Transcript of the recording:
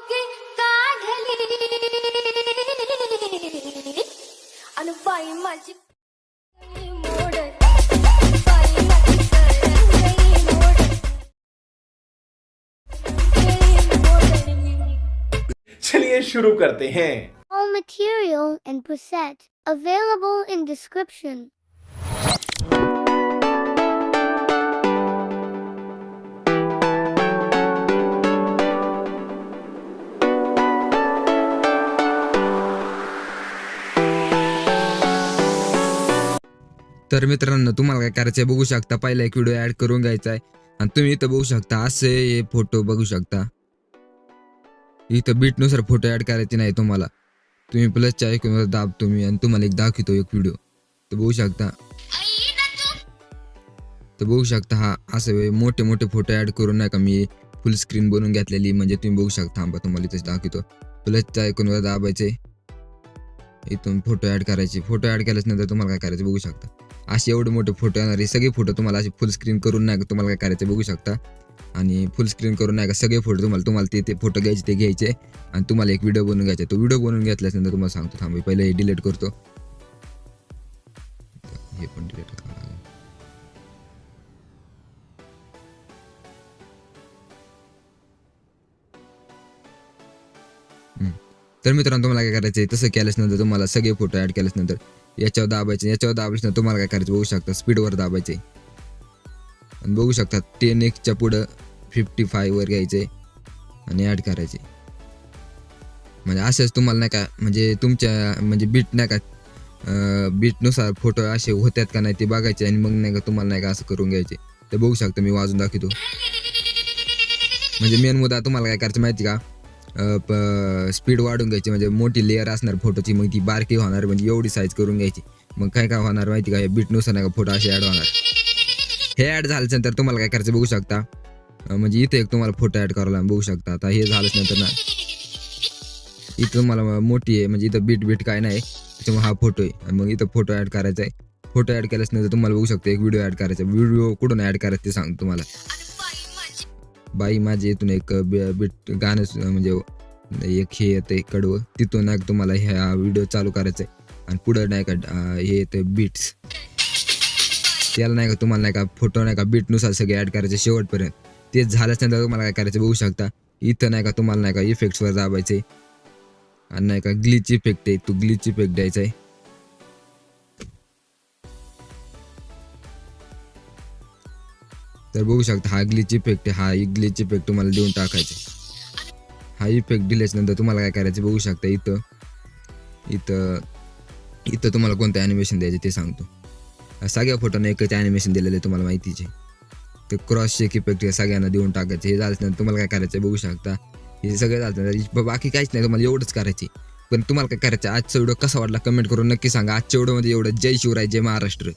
बुक्की काढली आणि बाई माझी मोडत, बाई माझी करंगई मोडत, चलिए शुरू करते हैं। All material and preset available in description. तर मित्रांनो, तुम्हाला काय करायचं आहे बघू शकता. पहिला एक व्हिडिओ ऍड करून घ्यायचा आहे आणि तुम्ही इथं बघू शकता असे हे फोटो बघू शकता. इथं बीटनुसार फोटो ऍड करायचे नाही तुम्हाला. तुम्ही प्लसच्या आयकॉनवर दाब तुम्ही आणि तुम्हाला एक दाखवतो एक व्हिडिओ. तर बघू शकता. तर बघू शकता हा असं मोठे मोठे फोटो ऍड करून नाही का मी फुल स्क्रीन बनवून घेतलेली. म्हणजे तुम्ही बघू शकता. थांबा तुम्हाला इथं दाखवतो. प्लसच्या आयकॉनवर दाबायचे, इथून फोटो ऍड करायचे. फोटो ऍड केल्यानंतर तुम्हाला काय करायचं बघू शकता. असे एवढे मोठे फोटो येणार आहे. सगळे फोटो तुम्हाला असे फुल स्क्रीन करून नाही का तुम्हाला काय करायचं बघू शकता. आणि फुल स्क्रीन करून नाही का सगळे फोटो तुम्हाला ते फोटो घ्यायचे ते घ्यायचे आणि तुम्हाला एक व्हिडिओ बनवून घ्यायचा. तो व्हिडिओ बनवून घेतल्यानंतर तुम्हाला सांगतो. थांबा पहिले हे डिलीट करतो. हे पण डिलीट करावं लागेल. तर मित्रांनो, तुम्हाला काय करायचं आहे तसं केल्यानंतर तुम्हाला सगळे फोटो ऍड केल्यानंतर याच्यावर दाबायचे. याच्यावर दाबल्यानंतर तुम्हाला काय करायचं बघू शकता. स्पीडवर दाबायचे आणि बघू शकता 10x पुढं 55 वर घ्यायचे आणि ऍड करायचे. म्हणजे असंच तुम्हाला नाही का म्हणजे तुमच्या म्हणजे बीट नाही का बीटनुसार फोटो असे होत्यात का नाही ते बघायचे आणि मग नाही का तुम्हाला नाही का असं करून घ्यायचे. तर बघू शकता मी वाजून दाखवतो. म्हणजे मेन मुद्दा तुम्हाला काय करायचं माहिती का, स्पीड वाढून घ्यायची. म्हणजे मोठी लेअर असणार फोटोची, मग ती बारकी होणार. म्हणजे एवढी साईज करून घ्यायची. मग काय काय होणार माहिती का, हे बीटनुसार नाही का फोटो असे ॲड होणार. हे ॲड झाल्यानंतर तुम्हाला काय करायचं बघू शकता. म्हणजे इथे एक तुम्हाला फोटो ॲड करायला बघू शकता. आता हे झाल्याच नंतर ना इथं तुम्हाला मोठी आहे म्हणजे इथं बीट काय नाही त्याच्यामुळे हा फोटो आहे. आणि मग इथं फोटो ॲड करायचा आहे. फोटो ॲड केल्यानंतर तुम्हाला बघू शकता एक व्हिडिओ ॲड करायचा. व्हिडिओ कुठून ॲड करायचं ते सांगतो तुम्हाला. बाई माझी इथून एक बीट गाणं म्हणजे एक हे येतं कडवं, तिथून नाही तुम्हाला ह्या व्हिडिओ चालू करायचं आहे. आणि पुढं नाही का हे येतं बीट्स, त्याला नाही का तुम्हाला नाही का फोटो नाही का बीटनुसार सगळे ॲड करायचे शेवटपर्यंत. ते झाल्यानंतर तुम्हाला काय करायचं बघू शकता. इथं नाही का तुम्हाला नाही का इफेक्ट्सवर दाबायचे आणि नाही का ग्लिच इफेक्ट आहे, तो ग्लिच इफेक्ट द्यायचा आहे. तर बघू शकता हा ग्लिच इफेक्ट आहे. हा ग्लिच इफेक्ट तुम्हाला देऊन टाकायचे. हा इफेक्ट दिल्यानंतर तुम्हाला काय करायचं बघू शकता. इथं इथं इथं तुम्हाला कोणतं ॲनिमेशन द्यायचं ते सांगतो. सगळ्या फोटोने एकच ॲनिमेशन दिलेलं आहे तुम्हाला माहितीच आहे. ते क्रॉस शेक इफेक्ट हे सगळ्यांना देऊन टाकायचे. हे झाल्यानंतर तुम्हाला काय करायचं बघू शकता. हे सगळं झालं बाकी काहीच नाही, तुम्हाला एवढंच करायचे. पण तुम्हाला काय करायचं, आजचा व्हिडिओ कसा वाटला कमेंट करून नक्की सांगा. आजच्या व्हिडिओमध्ये एवढं. जय शिवराय, जय महाराष्ट्र.